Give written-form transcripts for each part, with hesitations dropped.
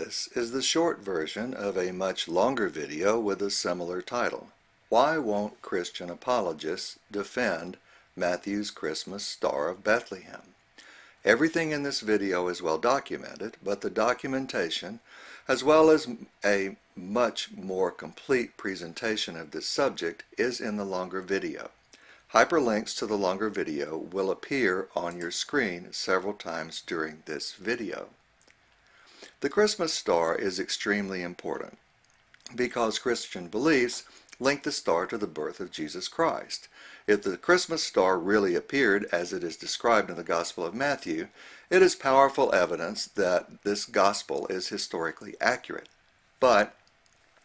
This is the short version of a much longer video with a similar title. Why won't Christian apologists defend Matthew's Christmas Star of Bethlehem? Everything in this video is well documented, but the documentation, as well as a much more complete presentation of this subject, is in the longer video. Hyperlinks to the longer video will appear on your screen several times during this video. The Christmas star is extremely important because Christian beliefs link the star to the birth of Jesus Christ. If the Christmas star really appeared as it is described in the Gospel of Matthew, it is powerful evidence that this Gospel is historically accurate. But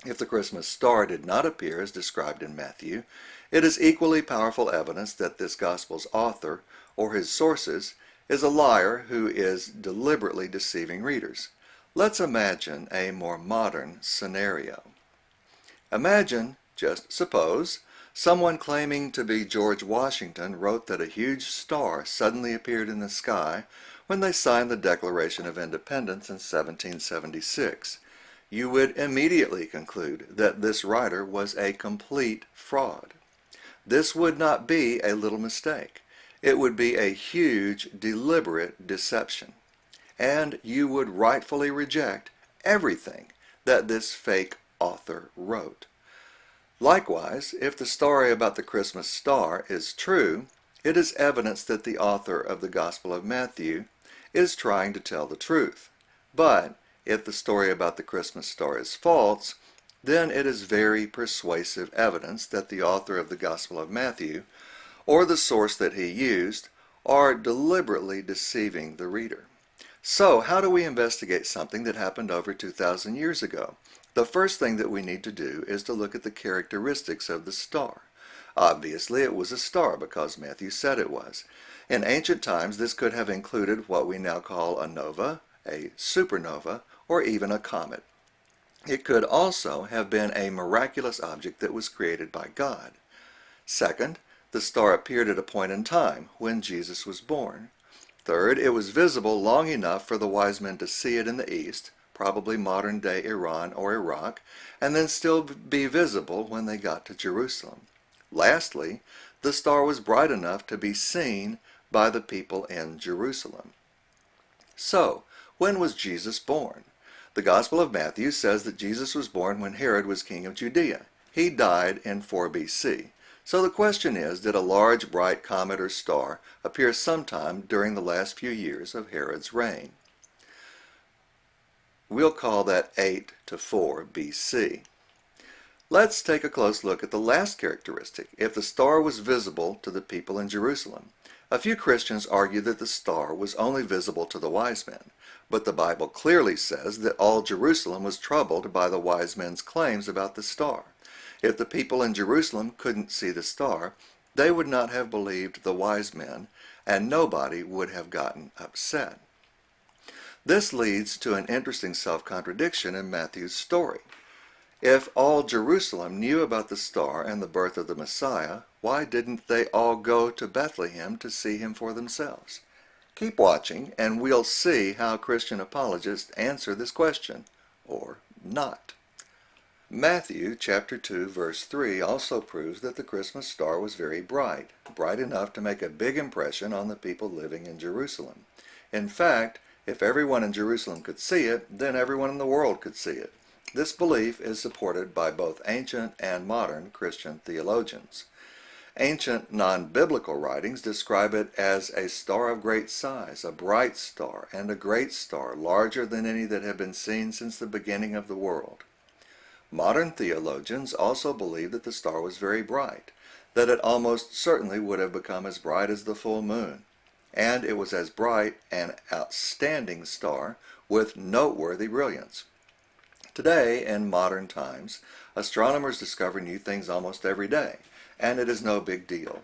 if the Christmas star did not appear as described in Matthew, it is equally powerful evidence that this Gospel's author, or his sources, is a liar who is deliberately deceiving readers. Let's imagine a more modern scenario. Imagine, just suppose, someone claiming to be George Washington wrote that a huge star suddenly appeared in the sky when they signed the Declaration of Independence in 1776. You would immediately conclude that this writer was a complete fraud. This would not be a little mistake. It would be a huge, deliberate deception. And you would rightfully reject everything that this fake author wrote. Likewise, if the story about the Christmas star is true, it is evidence that the author of the Gospel of Matthew is trying to tell the truth. But if the story about the Christmas star is false, then it is very persuasive evidence that the author of the Gospel of Matthew, or the source that he used, are deliberately deceiving the reader. So, how do we investigate something that happened over 2,000 years ago? The first thing that we need to do is to look at the characteristics of the star. Obviously, it was a star because Matthew said it was. In ancient times, this could have included what we now call a nova, a supernova, or even a comet. It could also have been a miraculous object that was created by God. Second, the star appeared at a point in time when Jesus was born. Third, it was visible long enough for the wise men to see it in the east, probably modern-day Iran or Iraq, and then still be visible when they got to Jerusalem. Lastly, the star was bright enough to be seen by the people in Jerusalem. So, when was Jesus born? The Gospel of Matthew says that Jesus was born when Herod was king of Judea. He died in 4 BC. So the question is, did a large, bright comet or star appear sometime during the last few years of Herod's reign? We'll call that 8 to 4 BC. Let's take a close look at the last characteristic, if the star was visible to the people in Jerusalem. A few Christians argue that the star was only visible to the wise men, but the Bible clearly says that all Jerusalem was troubled by the wise men's claims about the star. If the people in Jerusalem couldn't see the star, they would not have believed the wise men, and nobody would have gotten upset. This leads to an interesting self-contradiction in Matthew's story. If all Jerusalem knew about the star and the birth of the Messiah, why didn't they all go to Bethlehem to see him for themselves? Keep watching, and we'll see how Christian apologists answer this question, or not. Matthew chapter 2 verse 3 also proves that the Christmas star was very bright, bright enough to make a big impression on the people living in Jerusalem. In fact, if everyone in Jerusalem could see it, then everyone in the world could see it. This belief is supported by both ancient and modern Christian theologians. Ancient non-biblical writings describe it as a star of great size, a bright star, and a great star, larger than any that have been seen since the beginning of the world. Modern theologians also believe that the star was very bright, that it almost certainly would have become as bright as the full moon, and it was as bright an outstanding star with noteworthy brilliance. Today, in modern times, astronomers discover new things almost every day, and it is no big deal.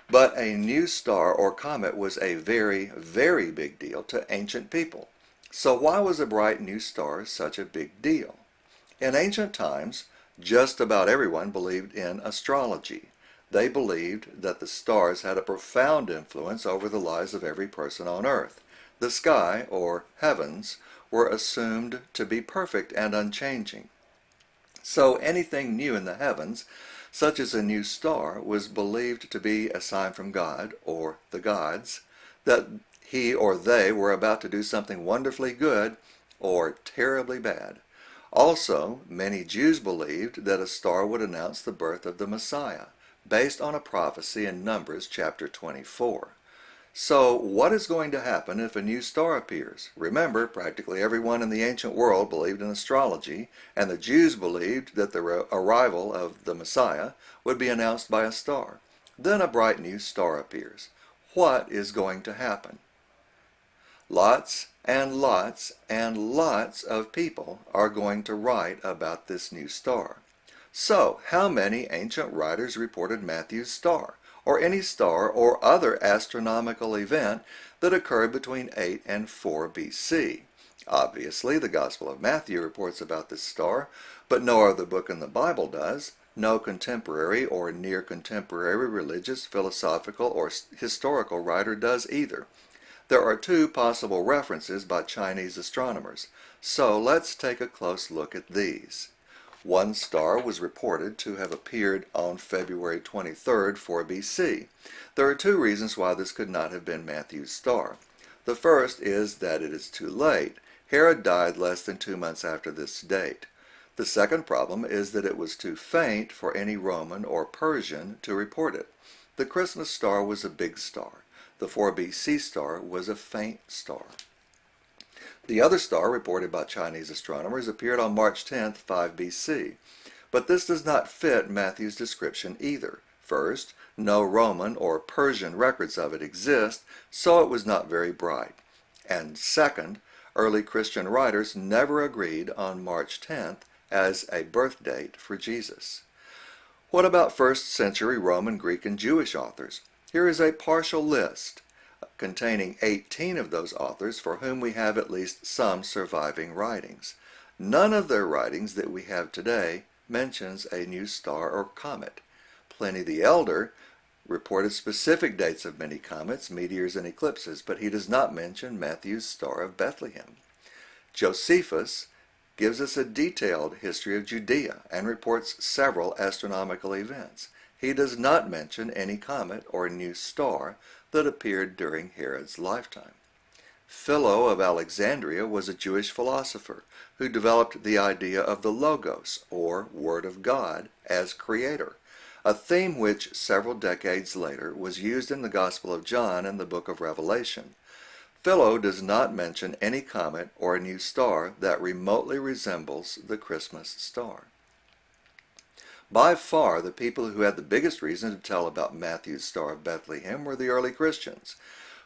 But a new star or comet was a very, very big deal to ancient people. So why was a bright new star such a big deal? In ancient times, just about everyone believed in astrology. They believed that the stars had a profound influence over the lives of every person on earth. The sky, or heavens, were assumed to be perfect and unchanging. So anything new in the heavens, such as a new star, was believed to be a sign from God, or the gods, that he or they were about to do something wonderfully good or terribly bad. Also, many Jews believed that a star would announce the birth of the Messiah, based on a prophecy in Numbers chapter 24. So, what is going to happen if a new star appears? Remember, practically everyone in the ancient world believed in astrology, and the Jews believed that the arrival of the Messiah would be announced by a star. Then a bright new star appears. What is going to happen? Lots and lots and lots of people are going to write about this new star. So, how many ancient writers reported Matthew's star, or any star or other astronomical event that occurred between 8 and 4 BC? Obviously, the Gospel of Matthew reports about this star, but no other book in the Bible does. No contemporary or near contemporary religious, philosophical, or historical writer does either. There are two possible references by Chinese astronomers, so let's take a close look at these. One star was reported to have appeared on February 23rd, 4 BC. There are two reasons why this could not have been Matthew's star. The first is that it is too late. Herod died less than 2 months after this date. The second problem is that it was too faint for any Roman or Persian to report it. The Christmas star was a big star. The 4 BC star was a faint star. The other star reported by Chinese astronomers appeared on March 10th, 5 BC. But this does not fit Matthew's description either. First, no Roman or Persian records of it exist, so it was not very bright. And second, early Christian writers never agreed on March 10th as a birth date for Jesus. What about first century Roman, Greek, and Jewish authors? Here is a partial list containing 18 of those authors for whom we have at least some surviving writings. None of their writings that we have today mentions a new star or comet. Pliny the Elder reported specific dates of many comets, meteors, and eclipses, but he does not mention Matthew's Star of Bethlehem. Josephus gives us a detailed history of Judea and reports several astronomical events. He does not mention any comet or new star that appeared during Herod's lifetime. Philo of Alexandria was a Jewish philosopher who developed the idea of the Logos, or Word of God, as creator, a theme which several decades later was used in the Gospel of John and the book of Revelation. Philo does not mention any comet or a new star that remotely resembles the Christmas star. By far, the people who had the biggest reason to tell about Matthew's Star of Bethlehem were the early Christians,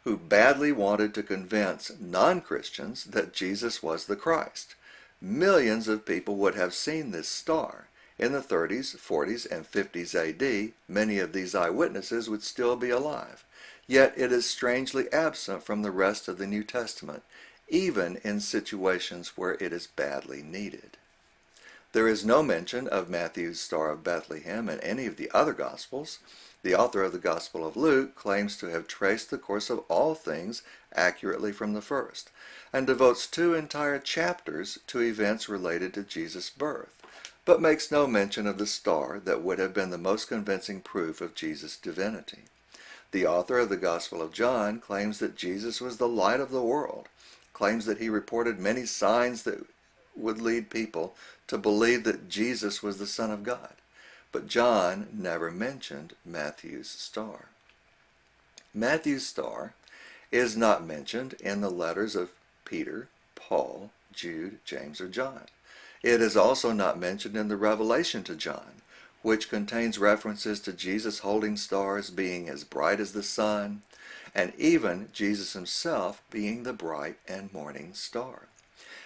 who badly wanted to convince non-Christians that Jesus was the Christ. Millions of people would have seen this star. In the 30s, 40s, and 50s AD, many of these eyewitnesses would still be alive. Yet it is strangely absent from the rest of the New Testament, even in situations where it is badly needed. There is no mention of Matthew's Star of Bethlehem in any of the other Gospels. The author of the Gospel of Luke claims to have traced the course of all things accurately from the first, and devotes 2 entire chapters to events related to Jesus' birth, but makes no mention of the star that would have been the most convincing proof of Jesus' divinity. The author of the Gospel of John claims that Jesus was the light of the world, claims that he reported many signs that would lead people to believe that Jesus was the Son of God. But John never mentioned Matthew's star. Matthew's star is not mentioned in the letters of Peter, Paul, Jude, James, or John. It is also not mentioned in the Revelation to John, which contains references to Jesus holding stars, being as bright as the sun, and even Jesus himself being the bright and morning star.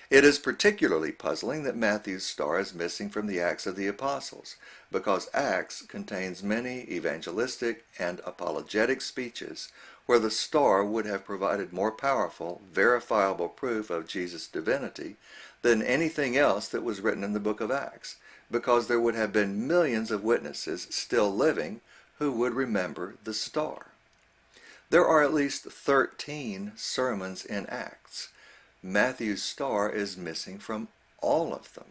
It is particularly puzzling that Matthew's star is missing from the Acts of the Apostles, because Acts contains many evangelistic and apologetic speeches where the star would have provided more powerful, verifiable proof of Jesus' divinity than anything else that was written in the book of Acts, because there would have been millions of witnesses still living who would remember the star. There are at least 13 sermons in Acts. Matthew's star is missing from all of them.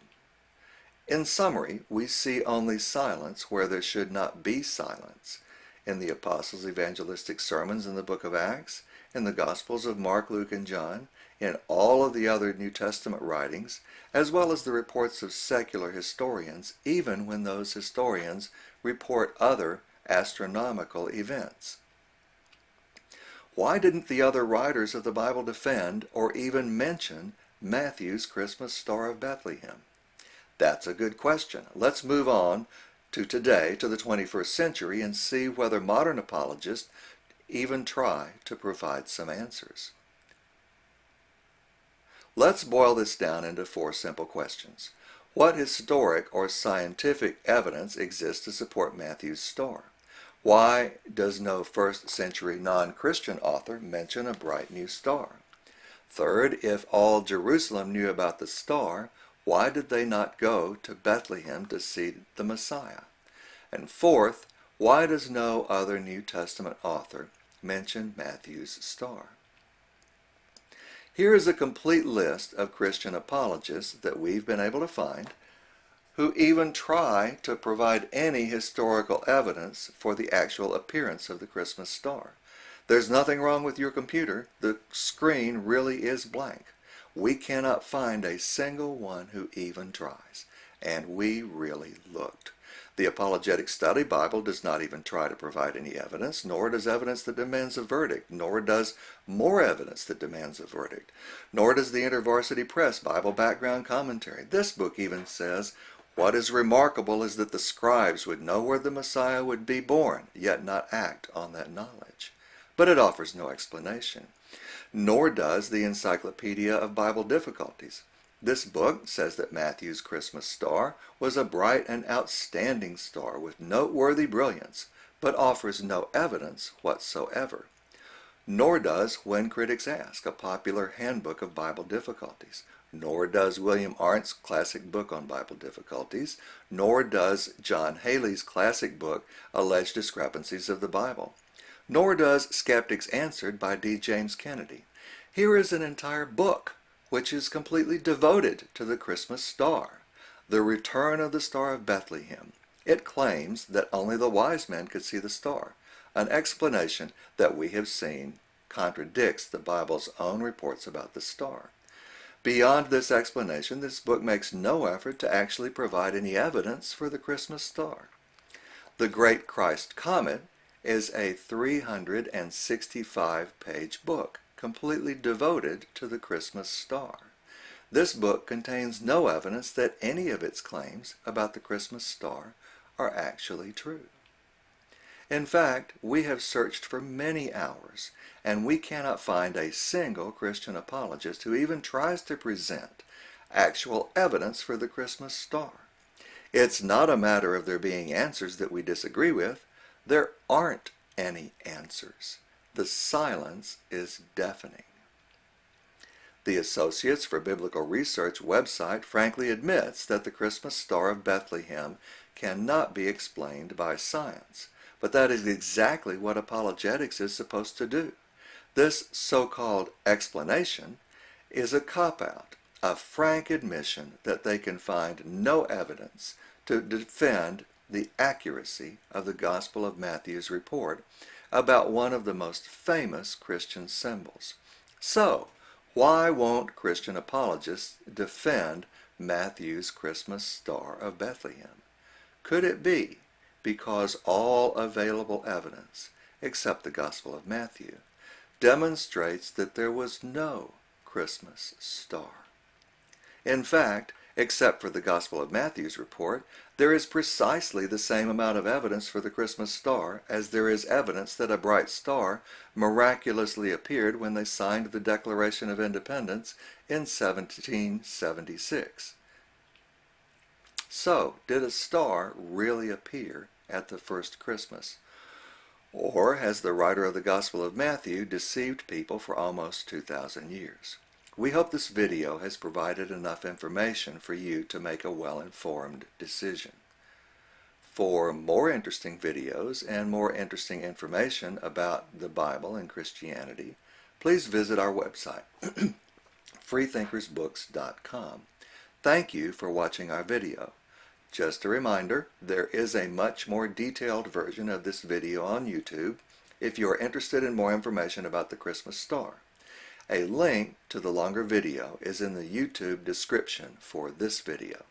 In summary, we see only silence where there should not be silence. In the Apostles' evangelistic sermons in the book of Acts, in the Gospels of Mark, Luke, and John, in all of the other New Testament writings, as well as the reports of secular historians, even when those historians report other astronomical events. Why didn't the other writers of the Bible defend or even mention Matthew's Christmas Star of Bethlehem? That's a good question. Let's move on to today, to the 21st century, and see whether modern apologists even try to provide some answers. Let's boil this down into 4 simple questions. What historic or scientific evidence exists to support Matthew's star? Why does no first century non-Christian author mention a bright new star? Third, if all Jerusalem knew about the star, why did they not go to Bethlehem to see the Messiah? And fourth, why does no other New Testament author mention Matthew's star? Here is a complete list of Christian apologists that we've been able to find who even try to provide any historical evidence for the actual appearance of the Christmas star. There's nothing wrong with your computer. The screen really is blank. We cannot find a single one who even tries, and we really looked. The Apologetic Study Bible does not even try to provide any evidence, nor does evidence that demands a verdict, nor does more evidence that demands a verdict, nor does the InterVarsity Press Bible Background Commentary. This book even says, "What is remarkable is that the scribes would know where the Messiah would be born, yet not act on that knowledge." But it offers no explanation. Nor does the Encyclopedia of Bible Difficulties. This book says that Matthew's Christmas star was a bright and outstanding star with noteworthy brilliance, but offers no evidence whatsoever. Nor does When Critics Ask, a popular handbook of Bible difficulties. Nor does William Arndt's classic book on Bible difficulties. Nor does John Haley's classic book, Alleged Discrepancies of the Bible. Nor does Skeptics Answered by D. James Kennedy. Here is an entire book which is completely devoted to the Christmas star, the return of the Star of Bethlehem. It claims that only the wise men could see the star. An explanation that we have seen contradicts the Bible's own reports about the star. Beyond this explanation, this book makes no effort to actually provide any evidence for the Christmas star. The Great Christ Comet is a 365-page book completely devoted to the Christmas star. This book contains no evidence that any of its claims about the Christmas star are actually true. In fact, we have searched for many hours, and we cannot find a single Christian apologist who even tries to present actual evidence for the Christmas star. It's not a matter of there being answers that we disagree with. There aren't any answers. The silence is deafening. The Associates for Biblical Research website frankly admits that the Christmas Star of Bethlehem cannot be explained by science, but that is exactly what apologetics is supposed to do. This so-called explanation is a cop-out, a frank admission that they can find no evidence to defend the accuracy of the Gospel of Matthew's report about one of the most famous Christian symbols. So, why won't Christian apologists defend Matthew's Christmas Star of Bethlehem? Could it be because all available evidence, except the Gospel of Matthew, demonstrates that there was no Christmas star? In fact, except for the Gospel of Matthew's report, there is precisely the same amount of evidence for the Christmas star as there is evidence that a bright star miraculously appeared when they signed the Declaration of Independence in 1776. So, did a star really appear at the first Christmas? Or has the writer of the Gospel of Matthew deceived people for almost 2,000 years? We hope this video has provided enough information for you to make a well-informed decision. For more interesting videos and more interesting information about the Bible and Christianity, please visit our website. freethinkersbooks.com. Thank you for watching our video. Just a reminder, there is a much more detailed version of this video on YouTube if you are interested in more information about the Christmas star. A link to the longer video is in the YouTube description for this video.